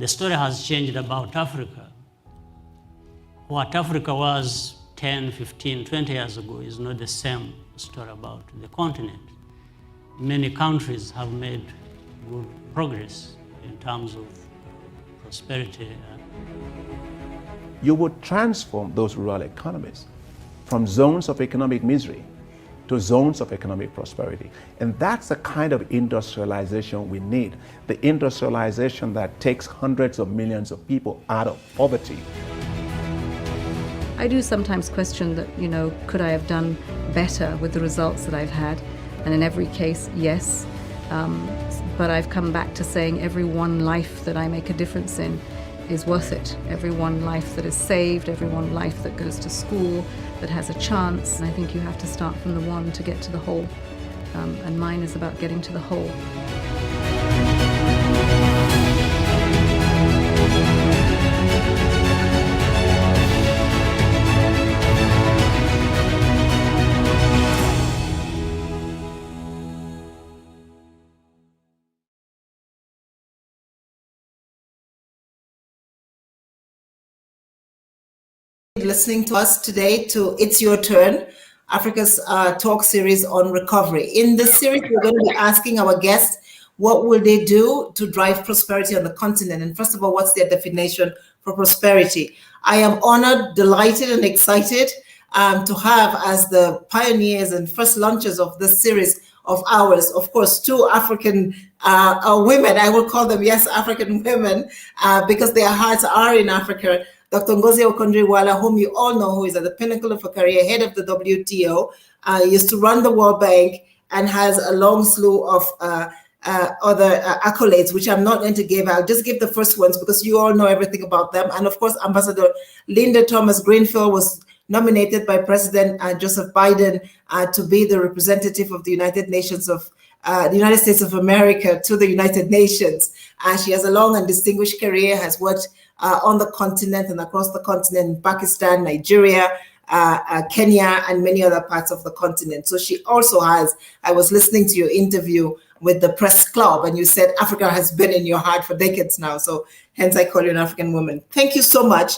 the story has changed about Africa. What Africa was 10, 15, 20 years ago is not the same story about the continent. Many countries have made good progress in terms of prosperity. You would transform those rural economies from zones of economic misery to zones of economic prosperity. And that's the kind of industrialization we need, the industrialization that takes hundreds of millions of people out of poverty. I do sometimes question that, could I have done better with the results that I've had? And in every case, yes. But I've come back to saying every one life that I make a difference in is worth it. Every one life that is saved, every one life that goes to school, that has a chance. And I think you have to start from the one to get to the whole. And mine is about getting to the whole. Listening to us today to It's Your Turn, Africa's talk series on recovery. In this series, we're going to be asking our guests, what will they do to drive prosperity on the continent? And first of all, what's their definition for prosperity? I am honored, delighted, and excited to have as the pioneers and first launchers of this series of ours, of course, two African women. I will call them, yes, African women, because their hearts are in Africa. Dr. Ngozi Okonjo-Iweala, whom you all know, who is at the pinnacle of her career, head of the WTO, used to run the World Bank and has a long slew of other accolades, which I'm not going to give. I'll just give the first ones because you all know everything about them. And of course, Ambassador Linda Thomas-Greenfield was nominated by President Joseph Biden to be the representative of the United Nations of the United States of America to the United Nations. She has a long and distinguished career, has worked on the continent and across the continent, in Pakistan, Nigeria, Kenya, and many other parts of the continent. So she also has, I was listening to your interview with the press club, and you said Africa has been in your heart for decades now. So hence I call you an African woman. Thank you so much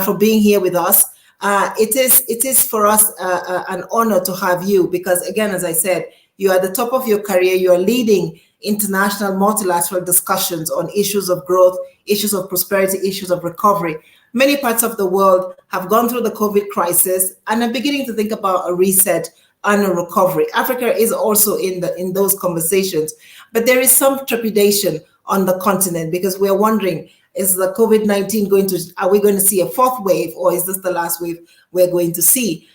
for being here with us. It is for us an honor to have you because, again, as I said, you are at the top of your career. You are leading international multilateral discussions on issues of growth, issues of prosperity, issues of recovery. Many parts of the world have gone through the COVID crisis and are beginning to think about a reset and a recovery. Africa is also in those conversations, but there is some trepidation on the continent because we're wondering, is the COVID-19 are we going to see a fourth wave, or is this the last wave we're going to see?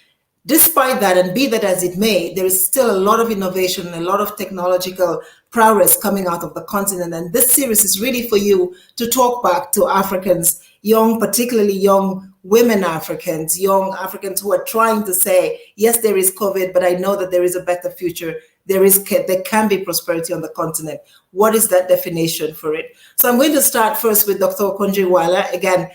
Despite that, and be that as it may, there is still a lot of innovation and a lot of technological prowess coming out of the continent. And this series is really for you to talk back to Africans, particularly young women Africans, young Africans who are trying to say, yes, there is COVID, but I know that there is a better future. There can be prosperity on the continent. What is that definition for it? So I'm going to start first with Dr. Okonjo-Iweala. Again,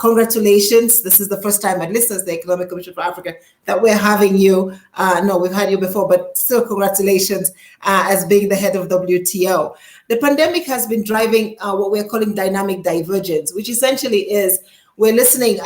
congratulations. This is the first time, at least as the Economic Commission for Africa, that we're having you. No, we've had you before, but still congratulations as being the head of WTO. The pandemic has been driving what we're calling dynamic divergence, which essentially is we're listening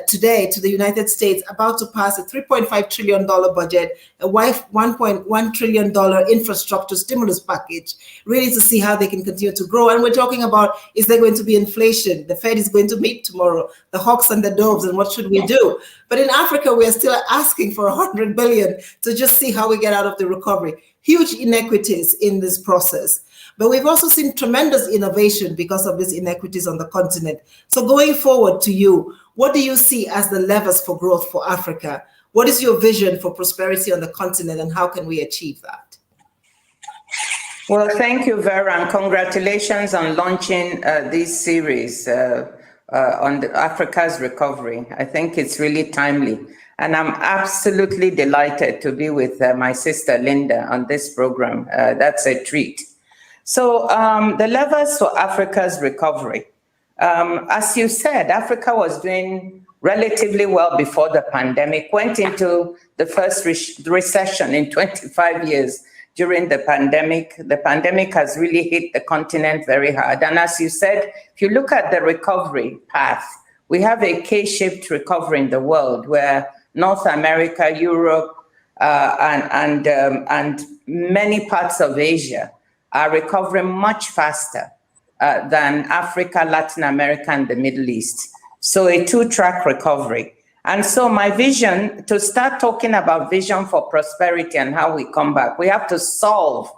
today to the United States about to pass a $3.5 trillion budget, a $1.1 trillion infrastructure stimulus package, really to see how they can continue to grow. And we're talking about, is there going to be inflation? The Fed is going to meet tomorrow, the hawks and the doves, and what should we do? But in Africa, we're still asking for $100 billion to just see how we get out of the recovery. Huge inequities in this process. But we've also seen tremendous innovation because of these inequities on the continent. So going forward to you, what do you see as the levers for growth for Africa? What is your vision for prosperity on the continent, and how can we achieve that? Well, thank you, Vera, and congratulations on launching this series on Africa's recovery. I think it's really timely. And I'm absolutely delighted to be with my sister, Linda, on this program. That's a treat. So the levers for Africa's recovery. As you said, Africa was doing relatively well before the pandemic, went into the first recession in 25 years during the pandemic. The pandemic has really hit the continent very hard. And as you said, if you look at the recovery path, we have a K-shaped recovery in the world where North America, Europe, and many parts of Asia are recovering much faster than Africa, Latin America, and the Middle East. So a two-track recovery. And so my vision, to start talking about vision for prosperity and how we come back, we have to solve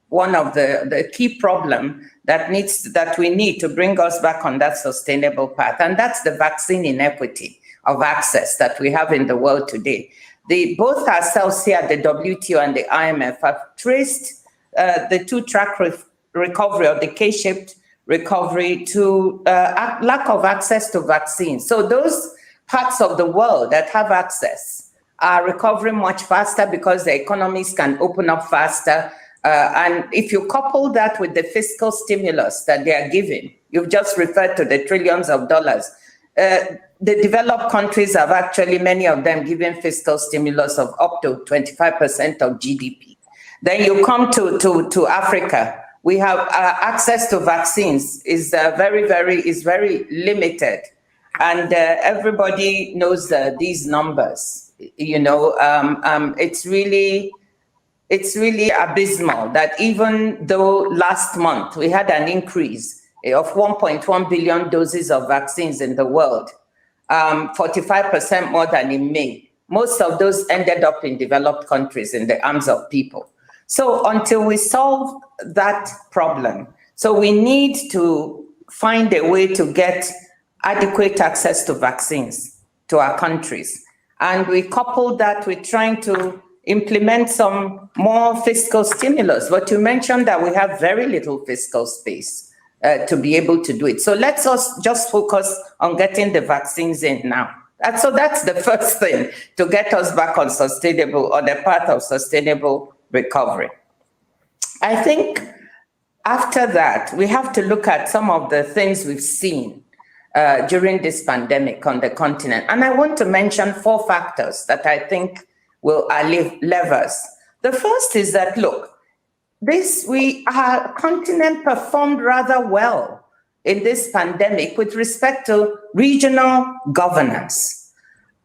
one of the key problem that we need to bring us back on that sustainable path. And that's the vaccine inequity of access that we have in the world today. Both ourselves here at the WTO and the IMF have traced the two-track recovery or the K-shaped recovery to lack of access to vaccines. So those parts of the world that have access are recovering much faster because the economies can open up faster. And if you couple that with the fiscal stimulus that they are giving, you've just referred to the trillions of dollars. The developed countries have actually, many of them, given fiscal stimulus of up to 25% of GDP. Then you come to Africa. We have access to vaccines is very limited, and everybody knows these numbers. You know, it's really abysmal that even though last month we had an increase of 1.1 billion doses of vaccines in the world, 45% more than in May. Most of those ended up in developed countries in the arms of people. So until we solve that problem, so we need to find a way to get adequate access to vaccines to our countries. And we couple that with trying to implement some more fiscal stimulus. But you mentioned that we have very little fiscal space to be able to do it. So let's just focus on getting the vaccines in now. So that's the first thing to get us back on the path of sustainable recovery. I think after that, we have to look at some of the things we've seen during this pandemic on the continent. And I want to mention 4 factors that I think will levers. The first is that, look, our continent performed rather well in this pandemic with respect to regional governance.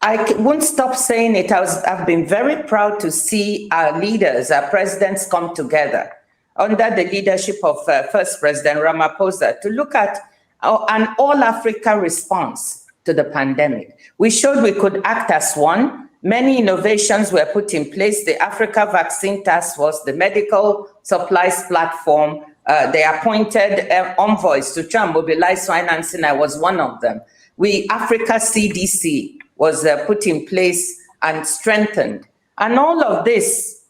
I won't stop saying it. I've been very proud to see our leaders, our presidents come together under the leadership of First President Ramaphosa to look at an all-Africa response to the pandemic. We showed we could act as one. Many innovations were put in place, the Africa Vaccine Task Force, the medical supplies platform, they appointed envoys to try and mobilize financing. I was one of them. Africa CDC was put in place and strengthened. And all of this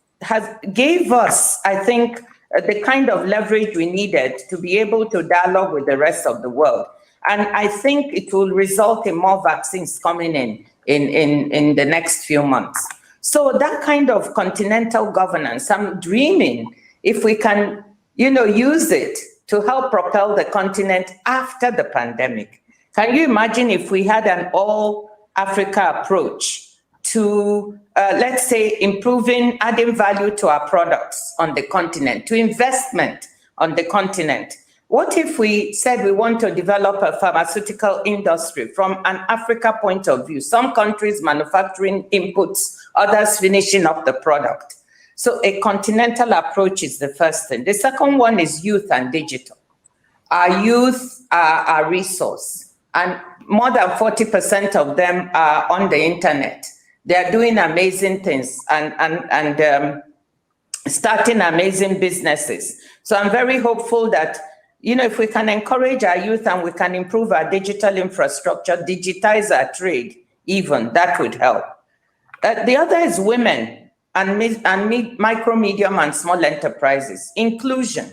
gave us, I think, the kind of leverage we needed to be able to dialogue with the rest of the world. And I think it will result in more vaccines coming in the next few months. So that kind of continental governance, I'm dreaming if we can, use it to help propel the continent after the pandemic. Can you imagine if we had an all-Africa approach to, let's say, adding value to our products on the continent, to investment on the continent? What if we said we want to develop a pharmaceutical industry from an Africa point of view? Some countries manufacturing inputs, others finishing up the product. So a continental approach is the first thing. The second one is youth and digital. Our youth are our resource, and more than 40% of them are on the internet. They are doing amazing things and starting amazing businesses. So I'm very hopeful that, if we can encourage our youth and we can improve our digital infrastructure, digitize our trade, even, that would help. The other is women and micro, medium, and small enterprises. Inclusion.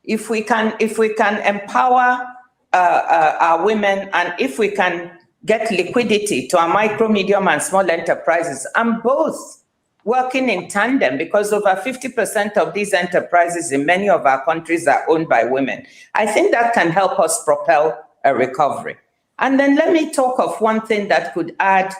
If we can empower our women, and if we can get liquidity to our micro, medium, and small enterprises, and both working in tandem, because over 50% of these enterprises in many of our countries are owned by women. I think that can help us propel a recovery. And then let me talk of one thing that could add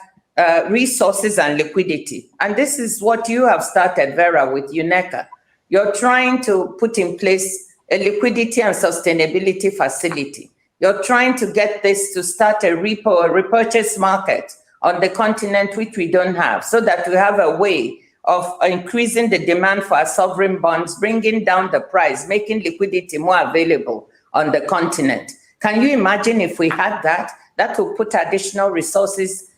resources and liquidity. And this is what you have started, Vera, with UNECA. You're trying to put in place a liquidity and sustainability facility. You're trying to get this to start a repurchase market on the continent, which we don't have, so that we have a way of increasing the demand for our sovereign bonds, bringing down the price, making liquidity more available on the continent. Can you imagine if we had that? That would put additional resources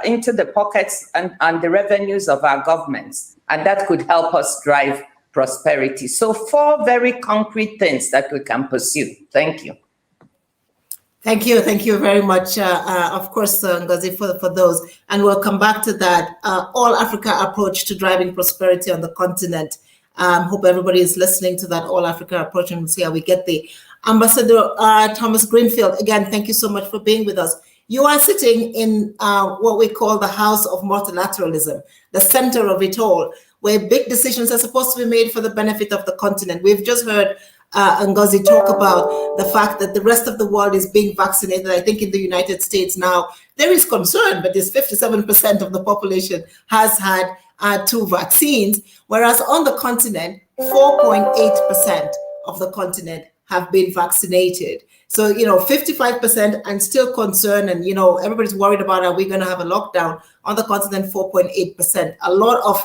into the pockets and the revenues of our governments, and that could help us drive prosperity. So 4 very concrete things that we can pursue. Thank you. Thank you very much, of course, Ngozi, for those. And we'll come back to that All Africa approach to driving prosperity on the continent. Hope everybody is listening to that All Africa approach and we'll see how we get there. Ambassador Thomas Greenfield, again, thank you so much for being with us. You are sitting in what we call the House of Multilateralism, the center of it all, where big decisions are supposed to be made for the benefit of the continent. We've just heard Ngozi talk about the fact that the rest of the world is being vaccinated. I think in the United States now, there is concern, but there's 57% of the population has had 2 vaccines, whereas on the continent, 4.8% of the continent have been vaccinated. So, 55% and still concerned, and, everybody's worried about, are we going to have a lockdown? On the continent, 4.8%. A lot of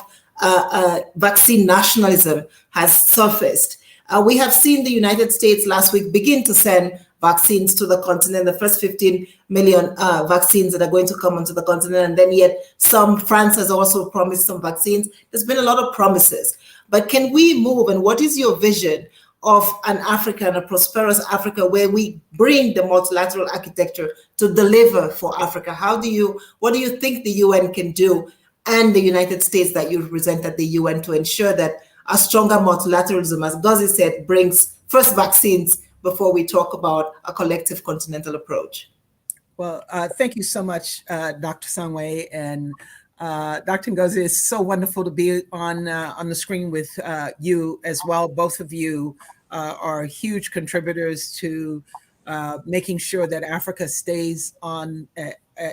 vaccine nationalism has surfaced. We have seen the United States last week begin to send vaccines to the continent, the first 15 million vaccines that are going to come onto the continent. And then yet France has also promised some vaccines. There's been a lot of promises. But can we move, and what is your vision of an Africa, and a prosperous Africa, where we bring the multilateral architecture to deliver for Africa? What do you think the UN can do, and the United States that you represent at the UN, to ensure that a stronger multilateralism, as Ngozi said, brings first vaccines before we talk about a collective continental approach? Well, thank you so much, Dr. Sangwe, and Dr. Ngozi. It's so wonderful to be on the screen with you as well. Both of you are huge contributors to making sure that Africa stays on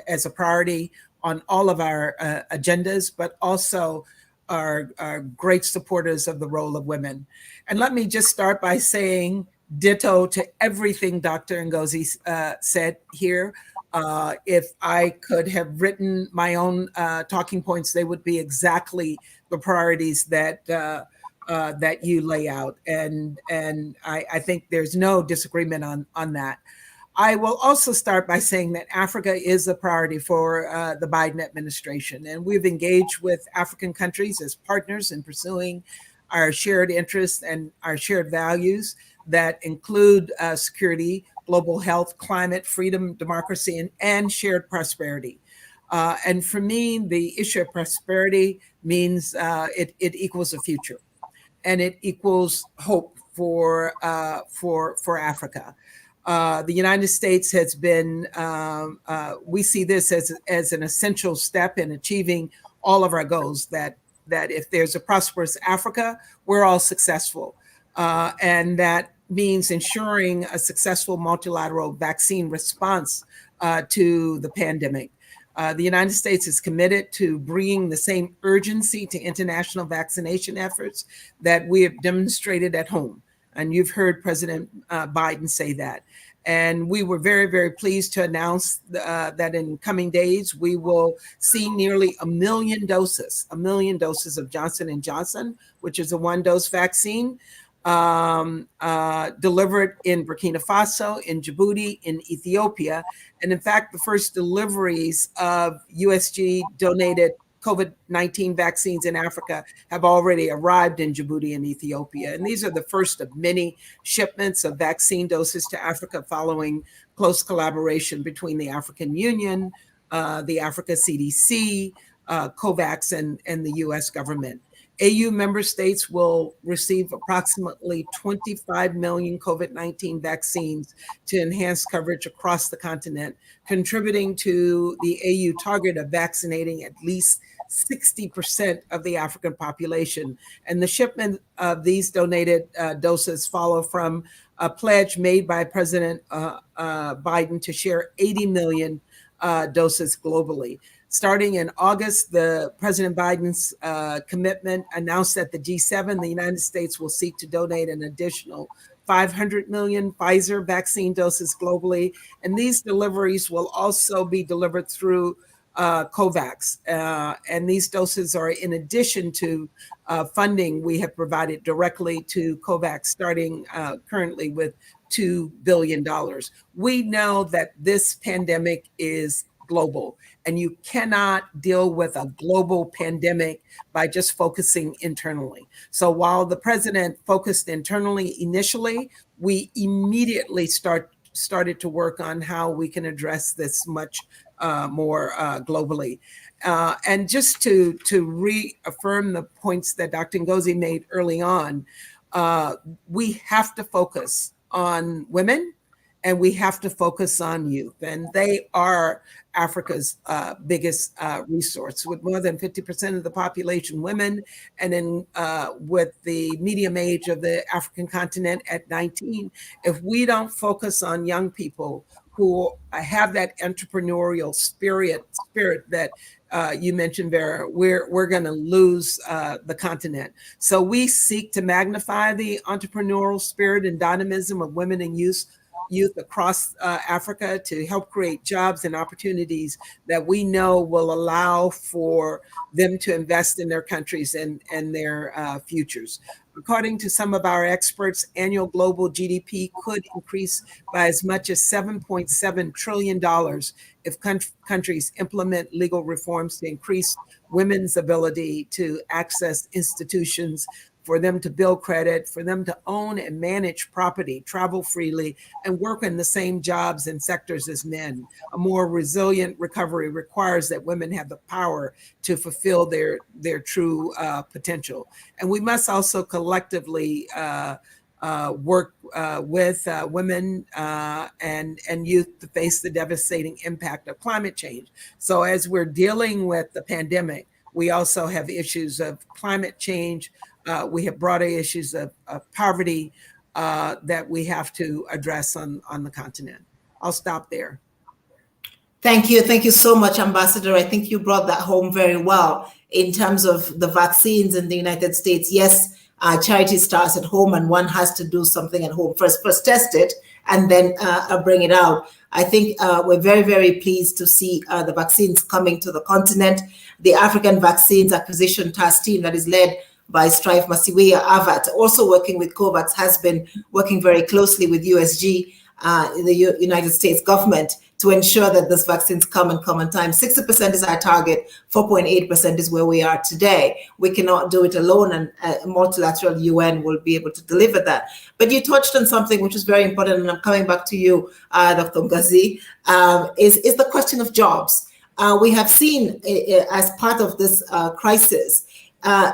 as a priority on all of our agendas, but also are great supporters of the role of women. And let me just start by saying ditto to everything Dr. Ngozi said here. If I could have written my own talking points, they would be exactly the priorities that you lay out. And I think there's no disagreement on that. I will also start by saying that Africa is a priority for the Biden administration, and we've engaged with African countries as partners in pursuing our shared interests and our shared values that include security, global health, climate, freedom, democracy, and shared prosperity. And for me, the issue of prosperity means it equals a future, and it equals hope for Africa. The United States has been, we see this as an essential step in achieving all of our goals, that if there's a prosperous Africa, we're all successful. And that means ensuring a successful multilateral vaccine response to the pandemic. The United States is committed to bringing the same urgency to international vaccination efforts that we have demonstrated at home. And you've heard President Biden say that. And we were very, very pleased to announce that in coming days, we will see nearly 1 million doses of Johnson & Johnson, which is a 1-dose vaccine, delivered in Burkina Faso, in Djibouti, in Ethiopia. And in fact, the first deliveries of USG donated COVID-19 vaccines in Africa have already arrived in Djibouti and Ethiopia. And these are the first of many shipments of vaccine doses to Africa following close collaboration between the African Union, the Africa CDC, COVAX, and the US government. AU member states will receive approximately 25 million COVID-19 vaccines to enhance coverage across the continent, contributing to the AU target of vaccinating at least 60% of the African population. And the shipment of these donated doses follow from a pledge made by President Biden to share 80 million doses globally. Starting in August, President Biden's commitment announced that the G7, the United States, will seek to donate an additional 500 million Pfizer vaccine doses globally. And these deliveries will also be delivered through COVAX. And these doses are in addition to funding we have provided directly to COVAX, starting currently with $2 billion. We know that this pandemic is global, and you cannot deal with a global pandemic by just focusing internally. So while the president focused internally initially, we immediately started to work on how we can address this much more globally. And just to reaffirm the points that Dr. Ngozi made early on, we have to focus on women, and we have to focus on youth. And they are Africa's biggest resource, with more than 50% of the population women, and then with the median age of the African continent at 19. If we don't focus on young people who have that entrepreneurial spirit that you mentioned, Vera, we're going to lose the continent. So we seek to magnify the entrepreneurial spirit and dynamism of women and youth across Africa to help create jobs and opportunities that we know will allow for them to invest in their countries and their futures. According to some of our experts, annual global GDP could increase by as much as $7.7 trillion if countries implement legal reforms to increase women's ability to access institutions, for them to build credit, for them to own and manage property, travel freely, and work in the same jobs and sectors as men. A more resilient recovery requires that women have the power to fulfill their true potential. And we must also collectively work with women and youth to face the devastating impact of climate change. So as we're dealing with the pandemic, we also have issues of climate change. We have broader issues of poverty that we have to address on the continent. I'll stop there. Thank you. Thank you so much, Ambassador. I think you brought that home very well in terms of the vaccines in the United States. Yes, charity starts at home, and one has to do something at home. First test it and then bring it out. I think we're very, very pleased to see the vaccines coming to the continent. The African Vaccines Acquisition Task Team that is led by Strive Masiweya Avat, also working with COVAX, has been working very closely with USG, the United States government, to ensure that these vaccines come and come on time. 60% is our target, 4.8% is where we are today. We cannot do it alone, and multilateral UN will be able to deliver that. But you touched on something which is very important, and I'm coming back to you, Dr. Ngozi, is the question of jobs. We have seen as part of this crisis,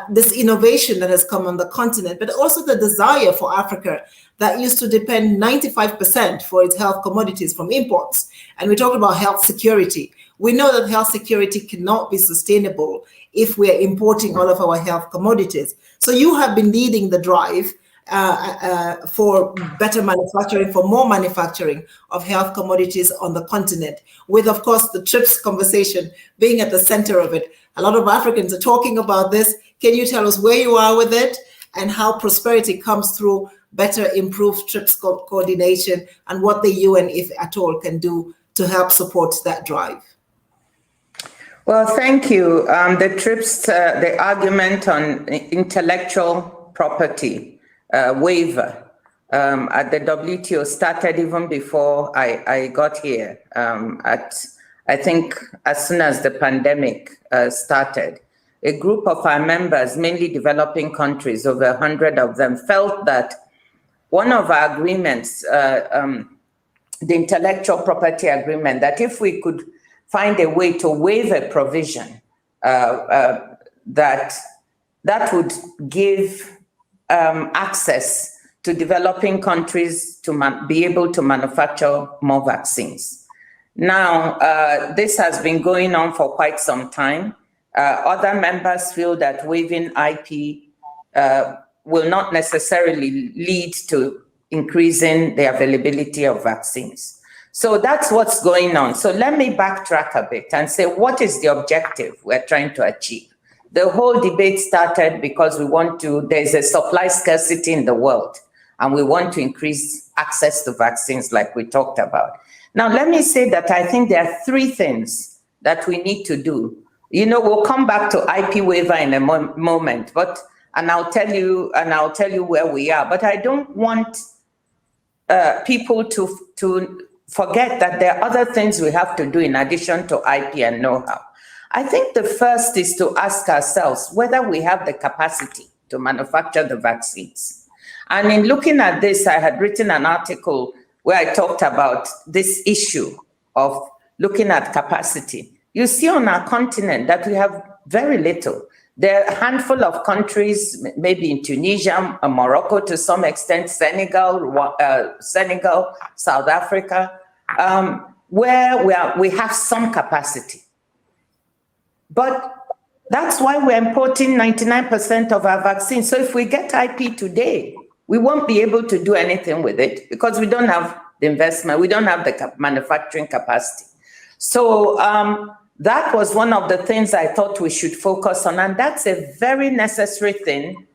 this innovation that has come on the continent, but also the desire for Africa that used to depend 95% for its health commodities from imports. And we talked about health security. We know that health security cannot be sustainable if we're importing all of our health commodities. So you have been leading the drive for better manufacturing, for more manufacturing of health commodities on the continent, with, of course, the TRIPS conversation being at the center of it. A lot of Africans are talking about this. Can you tell us where you are with it and how prosperity comes through better, improved TRIPS coordination, and what the UN, if at all, can do to help support that drive? Well, thank you. The TRIPS, the argument on intellectual property waiver at the WTO started even before I got here. I think as soon as the pandemic started, a group of our members, mainly developing countries, over 100 of them, felt that one of our agreements, the intellectual property agreement, that if we could find a way to waive a provision that would give access to developing countries to be able to manufacture more vaccines. Now, this has been going on for quite some time. Other members feel that waiving IP will not necessarily lead to increasing the availability of vaccines. So that's what's going on. So let me backtrack a bit and say, what is the objective we're trying to achieve? The whole debate started because there's a supply scarcity in the world, and we want to increase access to vaccines like we talked about. Now, let me say that I think there are three things that we need to do. We'll come back to IP waiver in a moment, and I'll tell you where we are. But I don't want people to forget that there are other things we have to do in addition to IP and know-how. I think the first is to ask ourselves whether we have the capacity to manufacture the vaccines. And in looking at this, I had written an article where I talked about this issue of looking at capacity. You see on our continent that we have very little. There are a handful of countries, maybe in Tunisia, Morocco to some extent, Senegal, South Africa, where we have some capacity. But that's why we're importing 99% of our vaccines. So if we get IP today, we won't be able to do anything with it because we don't have the investment, we don't have the manufacturing capacity. So that was one of the things I thought we should focus on. And that's a very necessary thing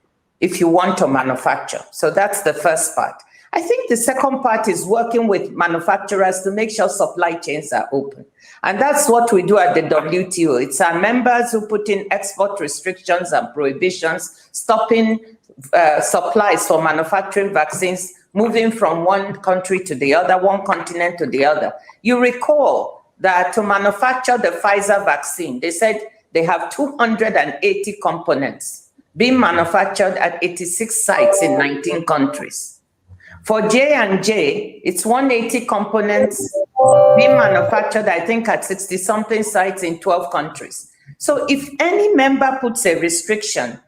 if you want to manufacture. So that's the first part. I think the second part is working with manufacturers to make sure supply chains are open. And that's what we do at the WTO. It's our members who put in export restrictions and prohibitions, stopping supplies for manufacturing vaccines, moving from one country to the other, one continent to the other. You recall that to manufacture the Pfizer vaccine, they said they have 280 components being manufactured at 86 sites in 19 countries. For J&J, it's 180 components being manufactured, I think, at 60-something sites in 12 countries. So if any member puts a restriction,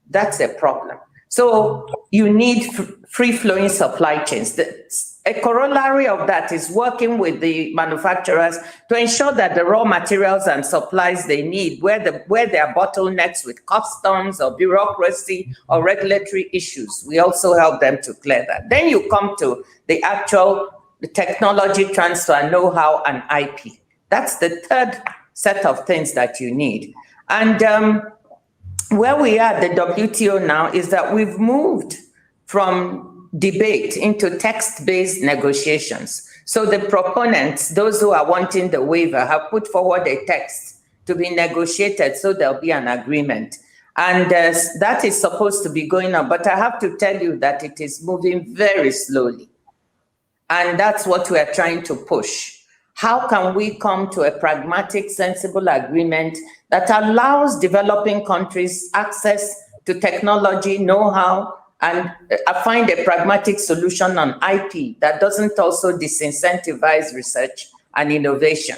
that's a problem. So you need free-flowing supply chains. A corollary of that is working with the manufacturers to ensure that the raw materials and supplies they need, where there are bottlenecks with customs or bureaucracy or regulatory issues, we also help them to clear that. Then you come to the actual technology transfer, know-how, and IP. That's the third set of things that you need. And where we are at the WTO now is that we've moved from debate into text-based negotiations. So the proponents, those who are wanting the waiver, have put forward a text to be negotiated so there'll be an agreement. And that is supposed to be going on. But I have to tell you that it is moving very slowly. And that's what we are trying to push. How can we come to a pragmatic, sensible agreement that allows developing countries access to technology, know-how, and find a pragmatic solution on IP that doesn't also disincentivize research and innovation?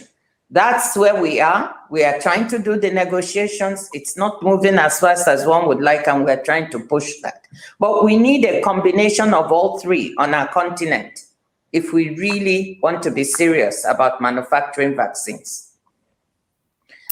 That's where we are. We are trying to do the negotiations. It's not moving as fast as one would like, and we're trying to push that. But we need a combination of all three on our continent if we really want to be serious about manufacturing vaccines.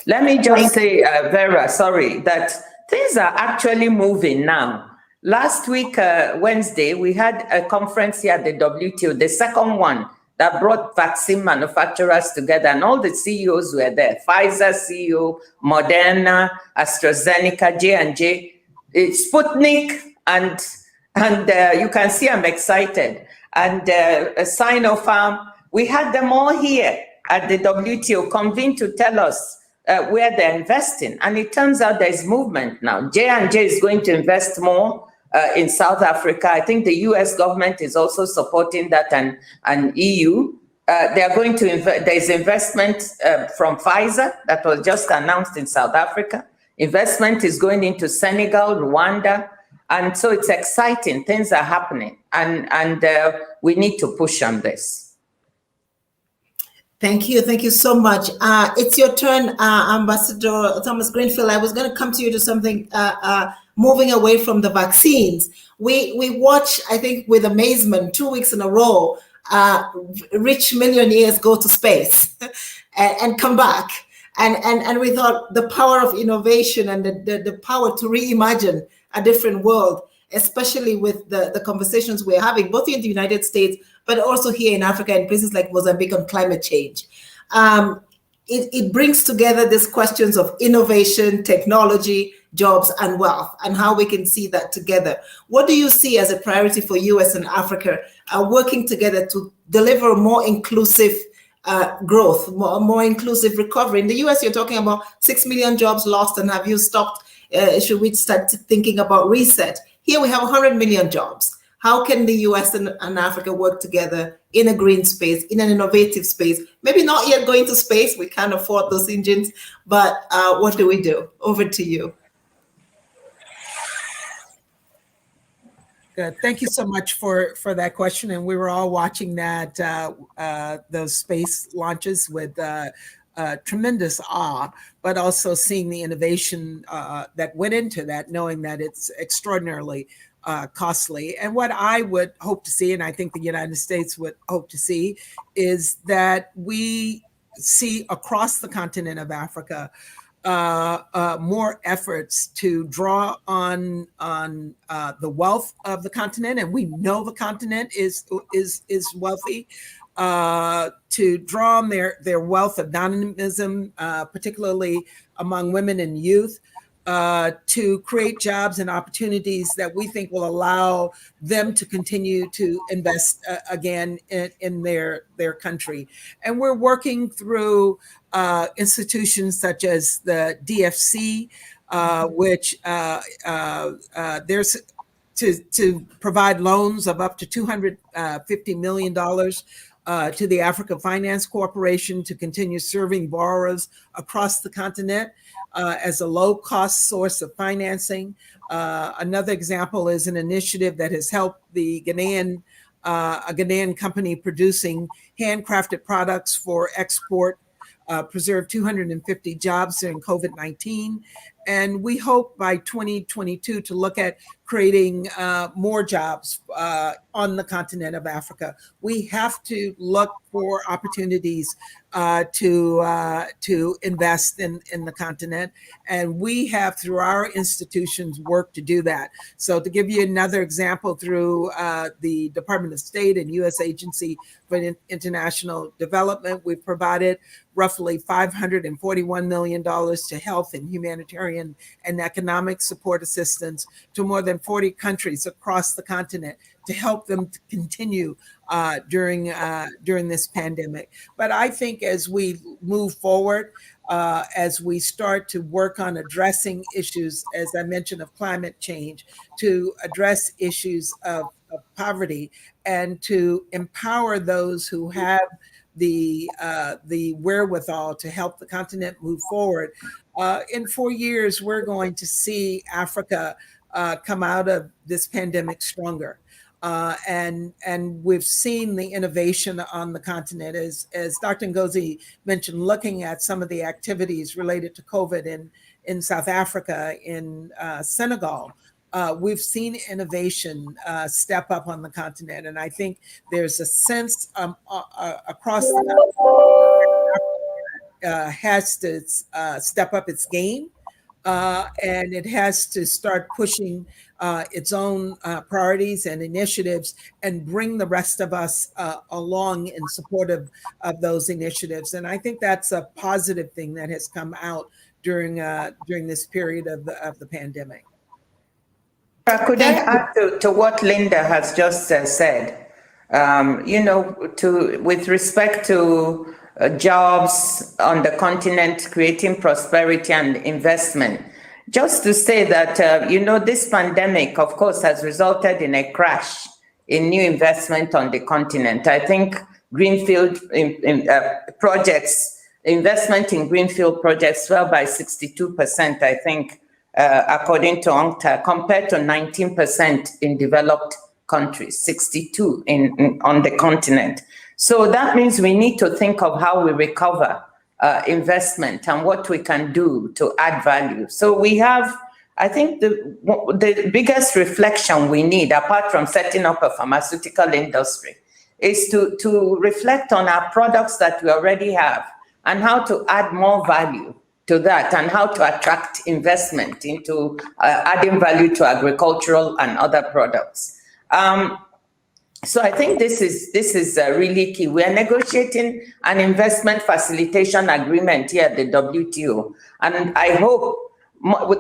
Let me just say, Vera, sorry, that things are actually moving now. Last week, Wednesday, we had a conference here at the WTO, the second one that brought vaccine manufacturers together, and all the CEOs were there. Pfizer CEO, Moderna, AstraZeneca, J&J, Sputnik, and you can see I'm excited. And Sinopharm, we had them all here at the WTO convened to tell us where they're investing. And it turns out there's movement now. J&J is going to invest more in South Africa. I think the US government is also supporting that, and EU. They are going to there's investment from Pfizer that was just announced in South Africa. Investment is going into Senegal, Rwanda. And so it's exciting. Things are happening. And we need to push on this. Thank you. Thank you so much. It's your turn, Ambassador Thomas Greenfield. I was going to come to you to something moving away from the vaccines. We watch, I think, with amazement, 2 weeks in a row, rich millionaires go to space and come back. And we thought the power of innovation and the power to reimagine a different world, especially with the conversations we're having, both in the United States, but also here in Africa, in places like Mozambique, on climate change. It brings together these questions of innovation, technology, jobs, and wealth, and how we can see that together. What do you see as a priority for US and Africa working together to deliver more inclusive growth, more inclusive recovery? In the US, you're talking about 6 million jobs lost, and have you stopped? Should we start thinking about reset? Here we have 100 million jobs. How can the US and Africa work together in a green space, in an innovative space? Maybe not yet going to space, we can't afford those engines, but what do we do? Over to you. Good. Thank you so much for that question. And we were all watching that those space launches with tremendous awe, but also seeing the innovation that went into that, knowing that it's extraordinarily costly. And what I would hope to see, and I think the United States would hope to see, is that we see across the continent of Africa more efforts to draw on the wealth of the continent, and we know the continent is wealthy. To draw on their wealth of dynamism, particularly among women and youth, to create jobs and opportunities that we think will allow them to continue to invest again in their country. And we're working through institutions such as the DFC, which there's to provide loans of up to $250 million to the Africa Finance Corporation to continue serving borrowers across the continent as a low-cost source of financing. Another example is an initiative that has helped the Ghanaian, a Ghanaian company producing handcrafted products for export, preserve 250 jobs during COVID-19. And we hope by 2022 to look at creating more jobs on the continent of Africa. We have to look for opportunities to invest in the continent. And we have, through our institutions, work to do that. So to give you another example, through the Department of State and U.S. Agency for International Development, we've provided roughly $541 million to health and humanitarian and economic support assistance to more than 40 countries across the continent to help them to continue during this pandemic. But I think as we move forward, as we start to work on addressing issues, as I mentioned, of climate change, to address issues of poverty, and to empower those who have the wherewithal to help the continent move forward. In 4 years, we're going to see Africa come out of this pandemic stronger. And we've seen the innovation on the continent, as Dr. Ngozi mentioned, looking at some of the activities related to COVID in South Africa, in Senegal. We've seen innovation step up on the continent. And I think there's a sense across the continent has to step up its game. And it has to start pushing its own priorities and initiatives and bring the rest of us along in support of those initiatives. And I think that's a positive thing that has come out during this period of the pandemic. Could I add to what Linda has just said? With respect to jobs on the continent, creating prosperity and investment. Just to say that, this pandemic, of course, has resulted in a crash in new investment on the continent. I think greenfield projects, investment in greenfield projects fell by 62%, I think, according to UNCTAD, compared to 19% in developed countries, 62 on the continent. So that means we need to think of how we recover investment and what we can do to add value. So we have, I think the biggest reflection we need, apart from setting up a pharmaceutical industry, is to reflect on our products that we already have and how to add more value to that and how to attract investment into adding value to agricultural and other products. So I think this is really key. We are negotiating an investment facilitation agreement here at the WTO, and I hope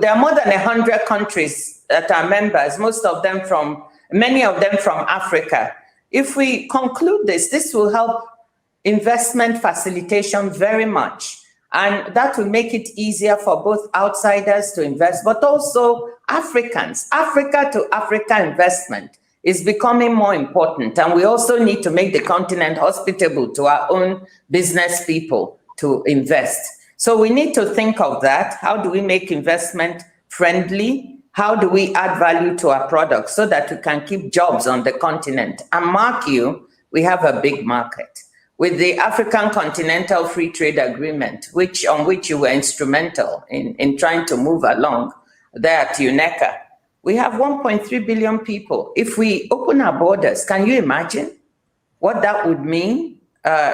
there are more than 100 countries that are members. Many of them from Africa. If we conclude this will help investment facilitation very much. And that will make it easier for both outsiders to invest, but also Africans. Africa to Africa investment is becoming more important. And we also need to make the continent hospitable to our own business people to invest. So we need to think of that. How do we make investment friendly? How do we add value to our products so that we can keep jobs on the continent? And mark you, we have a big market. With the African Continental Free Trade Agreement, on which you were instrumental in trying to move along there at UNECA, we have 1.3 billion people. If we open our borders, can you imagine what that would mean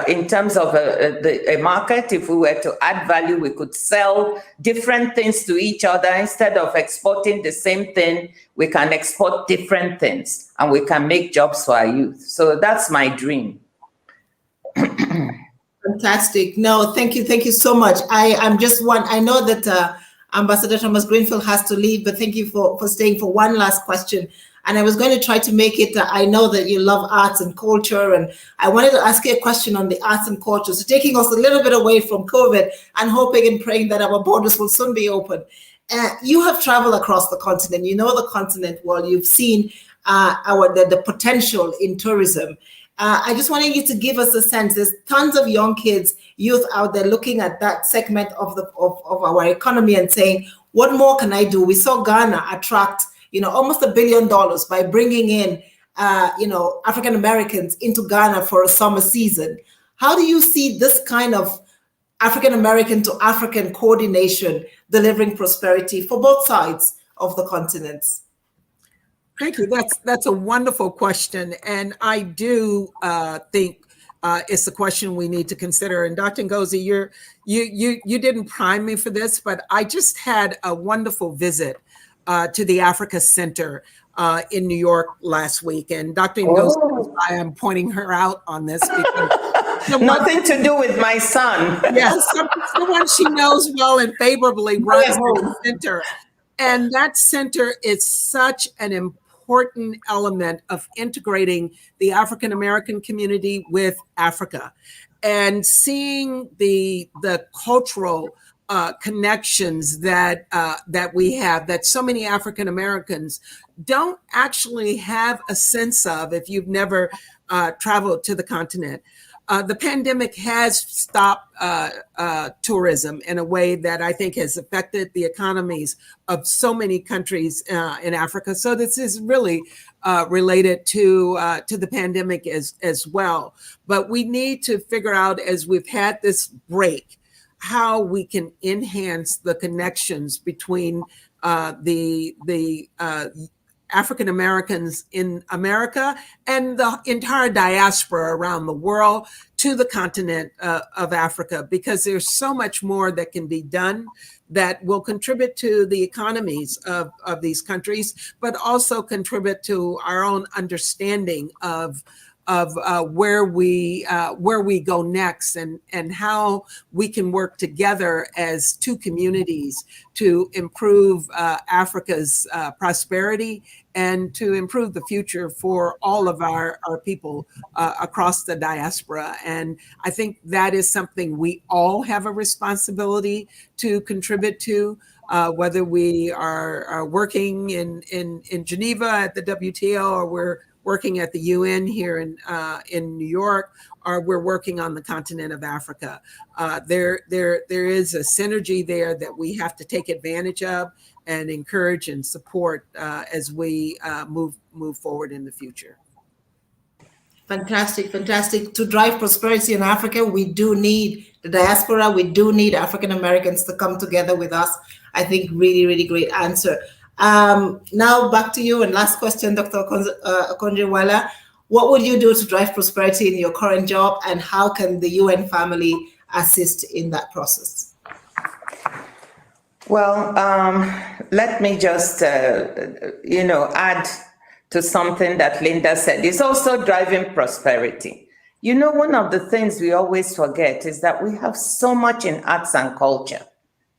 in terms of a market? If we were to add value, we could sell different things to each other. Instead of exporting the same thing, we can export different things and we can make jobs for our youth. So that's my dream. Fantastic. No, thank you so much. I know that Ambassador Thomas Greenfield has to leave, but thank you for staying for one last question. And I was going to try to make it, I know that you love arts and culture, and I wanted to ask you a question on the arts and culture. So taking us a little bit away from COVID and hoping and praying that our borders will soon be open. You have traveled across the continent. You know the continent well. You've seen the potential in tourism. I just wanted you to give us a sense. There's tons of young kids, youth out there looking at that segment of our economy and saying, what more can I do? We saw Ghana attract, almost $1 billion by bringing in, African Americans into Ghana for a summer season. How do you see this kind of African American to African coordination delivering prosperity for both sides of the continents? Thank you. That's a wonderful question, and I do think it's a question we need to consider. And Dr. Ngozi, you didn't prime me for this, but I just had a wonderful visit to the Africa Center in New York last week, and Dr. Ngozi, I am pointing her out on this because nothing to do with my son. Yes, someone she knows well and favorably runs the center, and that center is such an important element of integrating the African American community with Africa, and seeing the cultural connections that we have, that so many African Americans don't actually have a sense of if you've never traveled to the continent. The pandemic has stopped tourism in a way that I think has affected the economies of so many countries in Africa. So this is really related to the pandemic as well. But we need to figure out, as we've had this break, how we can enhance the connections between the African Americans in America and the entire diaspora around the world to the continent of Africa, because there's so much more that can be done that will contribute to the economies of these countries, but also contribute to our own understanding of where we go next, and how we can work together as two communities to improve Africa's prosperity and to improve the future for all of our people across the diaspora. And I think that is something we all have a responsibility to contribute to, whether we are working in Geneva at the WTO, or we're working at the UN here in New York, or we're working on the continent of Africa. There is a synergy there that we have to take advantage of and encourage and support as we move forward in the future. Fantastic. To drive prosperity in Africa, we do need the diaspora. We do need African Americans to come together with us. I think really, really great answer. Now back to you, and last question, Dr. Okonjo-Iweala. What would you do to drive prosperity in your current job, and how can the UN family assist in that process? Well, let me just, add to something that Linda said. It's also driving prosperity. You know, one of the things we always forget is that we have so much in arts and culture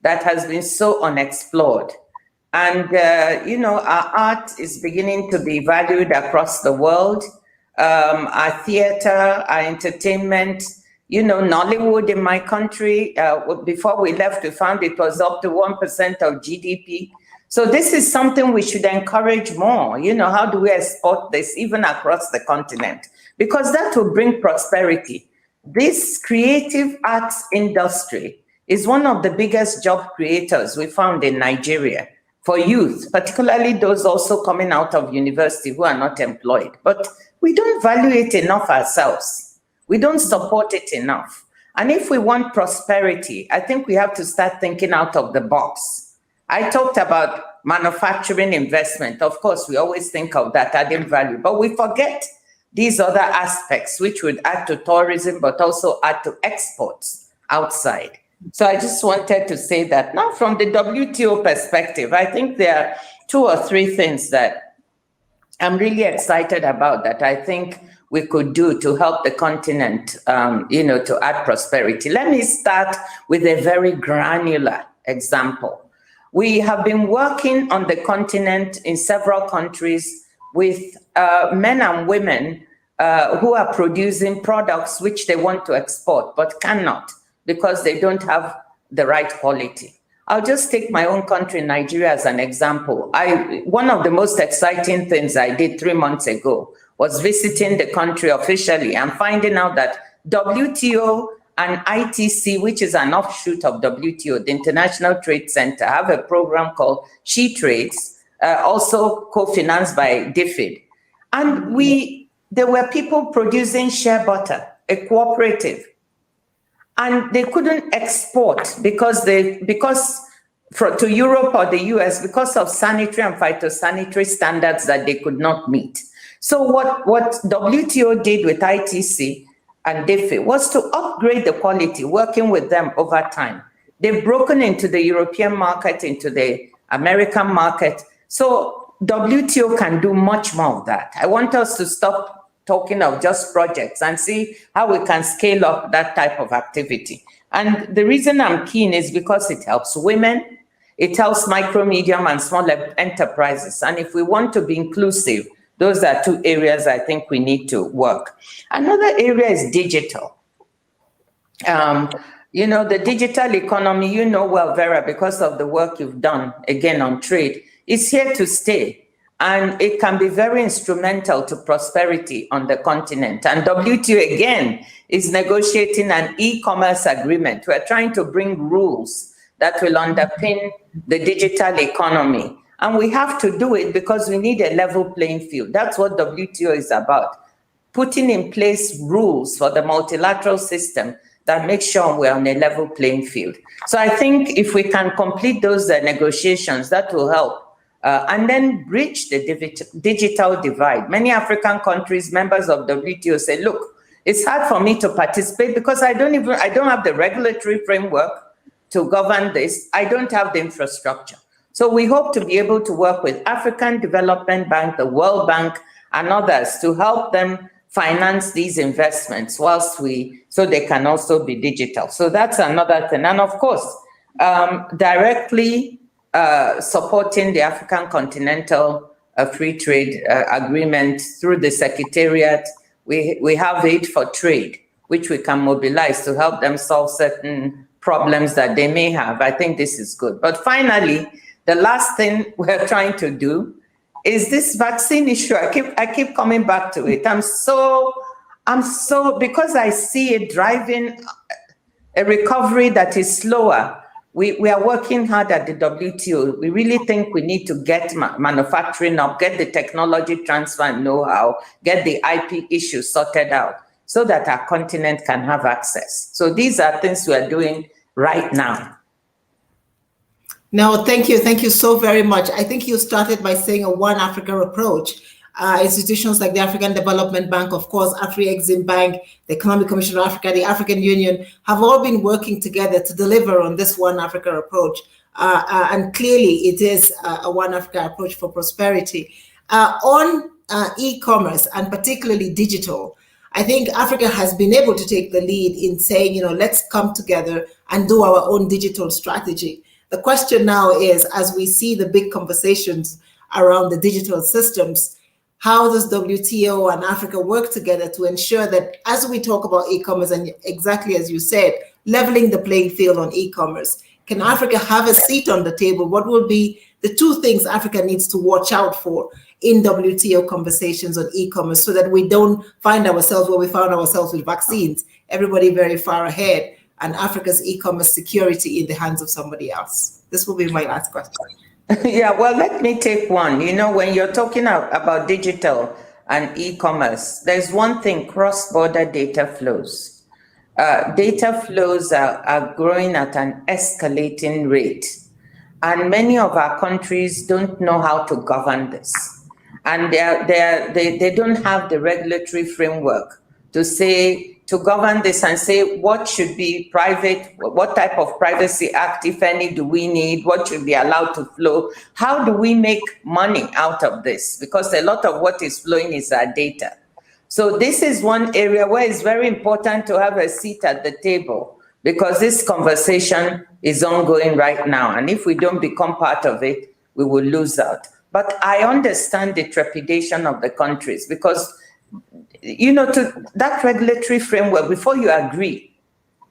that has been so unexplored. And, you know, our art is beginning to be valued across the world. Our theater, our entertainment, you know, Nollywood in my country, before we left, we found it was up to 1% of GDP. So this is something we should encourage more. You know, how do we export this even across the continent? Because that will bring prosperity. This creative arts industry is one of the biggest job creators we found in Nigeria for youth, particularly those also coming out of university who are not employed. But we don't value it enough ourselves. We don't support it enough. And if we want prosperity, I think we have to start thinking out of the box. I talked about manufacturing investment. Of course, we always think of that adding value, but we forget these other aspects, which would add to tourism, but also add to exports outside. So I just wanted to say that now from the WTO perspective, I think there are 2 or 3 things that I'm really excited about that I think we could do to help the continent, you know, to add prosperity. Let me start with a very granular example. We have been working on the continent in several countries with men and women who are producing products which they want to export but cannot because they don't have the right quality. I'll just take my own country, Nigeria, as an example. One of the most exciting things I did 3 months ago was visiting the country officially and finding out that WTO and ITC, which is an offshoot of WTO, the International Trade Center, have a program called She Trades, also co-financed by DFID. And there were people producing shea butter, a cooperative, and they couldn't export because to Europe or the US because of sanitary and phytosanitary standards that they could not meet. So what WTO did with ITC and DFID was to upgrade the quality, working with them over time. They've broken into the European market, into the American market. So WTO can do much more of that. I want us to stop talking of just projects and see how we can scale up that type of activity. And the reason I'm keen is because it helps women, it helps micro, medium, and small enterprises. And if we want to be inclusive, those are 2 areas I think we need to work. Another area is digital. You know, the digital economy, you know well, Vera, because of the work you've done, again, on trade, is here to stay. And it can be very instrumental to prosperity on the continent. And WTO, again, is negotiating an e-commerce agreement. We're trying to bring rules that will underpin the digital economy. And we have to do it because we need a level playing field. That's what WTO is about, putting in place rules for the multilateral system that make sure we're on a level playing field. So I think if we can complete those negotiations, that will help. And then bridge the digital divide. Many African countries, members of WTO, say, look, it's hard for me to participate because I don't have the regulatory framework to govern this. I don't have the infrastructure. So we hope to be able to work with African Development Bank, the World Bank, and others to help them finance these investments so they can also be digital. So that's another thing. And of course, directly supporting the African Continental Free Trade Agreement through the Secretariat. We have aid for trade, which we can mobilize to help them solve certain problems that they may have. I think this is good. But finally, the last thing we're trying to do is this vaccine issue. I keep coming back to it. I'm so because I see it driving a recovery that is slower. We are working hard at the WTO. We really think we need to get manufacturing up, get the technology transfer and know-how, get the IP issues sorted out so that our continent can have access. So these are things we are doing right now. No, thank you. Thank you so very much. I think you started by saying a One Africa approach. Institutions like the African Development Bank, of course, Afri-Exim Bank, the Economic Commission of Africa, the African Union, have all been working together to deliver on this One Africa approach. And clearly it is a One Africa approach for prosperity. On e-commerce and particularly digital, I think Africa has been able to take the lead in saying, let's come together and do our own digital strategy. The question now is, as we see the big conversations around the digital systems, how does WTO and Africa work together to ensure that as we talk about e-commerce, and exactly as you said, leveling the playing field on e-commerce, can Africa have a seat on the table? What will be the two things Africa needs to watch out for in WTO conversations on e-commerce so that we don't find ourselves where we found ourselves with vaccines, everybody very far ahead, and Africa's e-commerce security in the hands of somebody else? This will be my last question. Yeah, well, let me take one. When you're talking about digital and e-commerce, there's one thing: cross-border data flows. Data flows are growing at an escalating rate. And many of our countries don't know how to govern this. And they don't have the regulatory framework to govern this and say what should be private, what type of privacy act, if any, do we need, what should be allowed to flow, how do we make money out of this? Because a lot of what is flowing is our data. So this is one area where it's very important to have a seat at the table, because this conversation is ongoing right now. And if we don't become part of it, we will lose out. But I understand the trepidation of the countries, because, to that regulatory framework, before you agree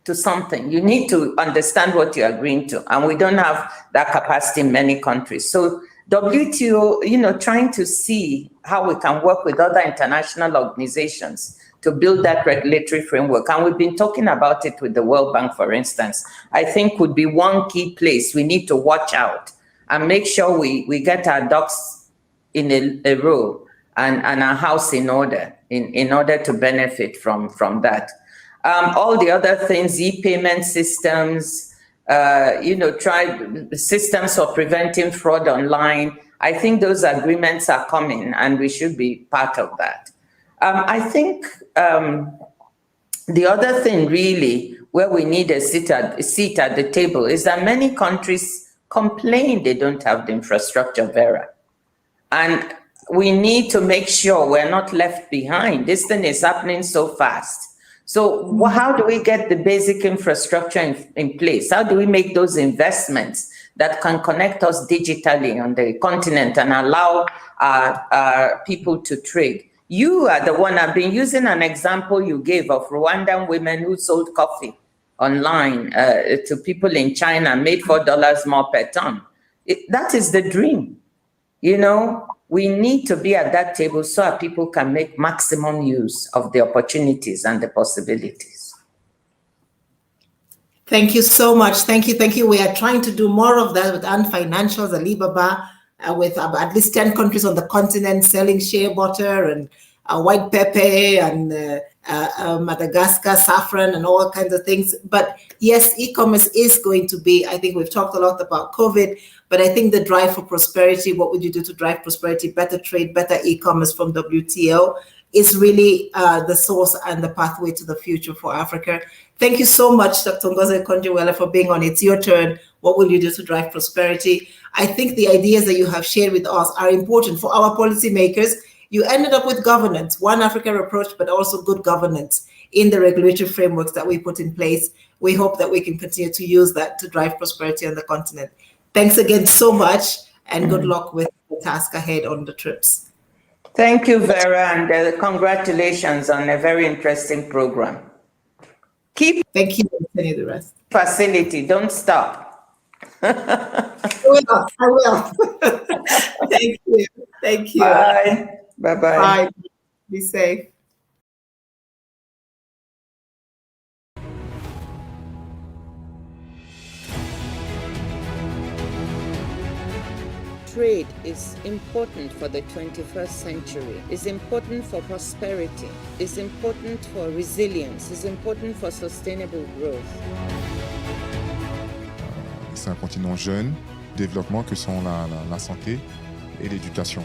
to something, you need to understand what you're agreeing to. And we don't have that capacity in many countries. So WTO, trying to see how we can work with other international organizations to build that regulatory framework. And we've been talking about it with the World Bank, for instance, I think would be one key place we need to watch out and make sure we get our ducks in a row and our house in order, in order to benefit from that. All the other things, e-payment systems, systems for preventing fraud online. I think those agreements are coming and we should be part of that. I think the other thing really where we need a seat at the table is that many countries complain they don't have the infrastructure, Vera. And we need to make sure we're not left behind. This thing is happening so fast. So how do we get the basic infrastructure in place? How do we make those investments that can connect us digitally on the continent and allow our people to trade? You are the one. I've been using an example you gave of Rwandan women who sold coffee online to people in China, made $4 more per ton. That is the dream. We need to be at that table so our people can make maximum use of the opportunities and the possibilities. Thank you so much. Thank you. We are trying to do more of that with Ant Financials, Alibaba, with at least 10 countries on the continent selling shea butter and white pepper and Madagascar saffron and all kinds of things. But yes, e-commerce is going to be, I think we've talked a lot about COVID, but I think the drive for prosperity, what would you do to drive prosperity, better trade, better e-commerce from WTO, is really the source and the pathway to the future for Africa. Thank you so much, Dr. Ngozi Okonjo-Iweala, for being on It's Your Turn. What will you do to drive prosperity? I think the ideas that you have shared with us are important for our policymakers. You ended up with governance, one Africa approach, but also good governance in the regulatory frameworks that we put in place. We hope that we can continue to use that to drive prosperity on the continent. Thanks again so much, and good luck with the task ahead on the trips. Thank you, Vera, and congratulations on a very interesting program. Thank you. Continue the rest. Facility, don't stop. I will. Thank you. Thank you. Bye. Bye-bye. Bye. Be safe. Trade is important for the 21st century. It's important for prosperity. It's important for resilience. It's important for sustainable growth. C'est un continent jeune, développement que sont la santé et l'éducation.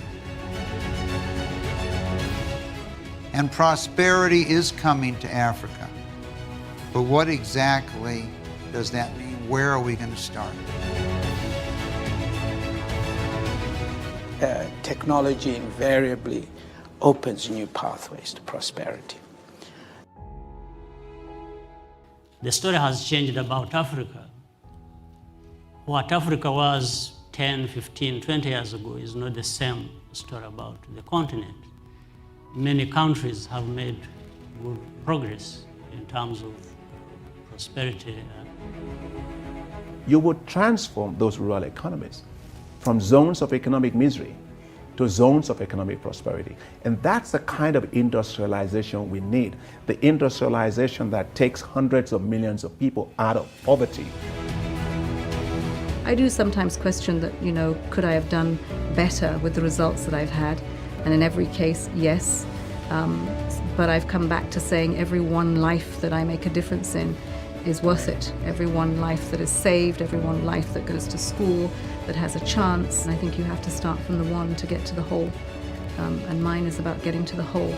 And prosperity is coming to Africa. But what exactly does that mean? Where are we going to start? Technology invariably opens new pathways to prosperity. The story has changed about Africa. What Africa was 10, 15, 20 years ago is not the same story about the continent. Many countries have made good progress in terms of prosperity. You would transform those rural economies from zones of economic misery to zones of economic prosperity. And that's the kind of industrialization we need, the industrialization that takes hundreds of millions of people out of poverty. I do sometimes question that, could I have done better with the results that I've had? And in every case, yes. But I've come back to saying every one life that I make a difference in is worth it. Every one life that is saved, every one life that goes to school, that has a chance. And I think you have to start from the one to get to the whole. And mine is about getting to the whole.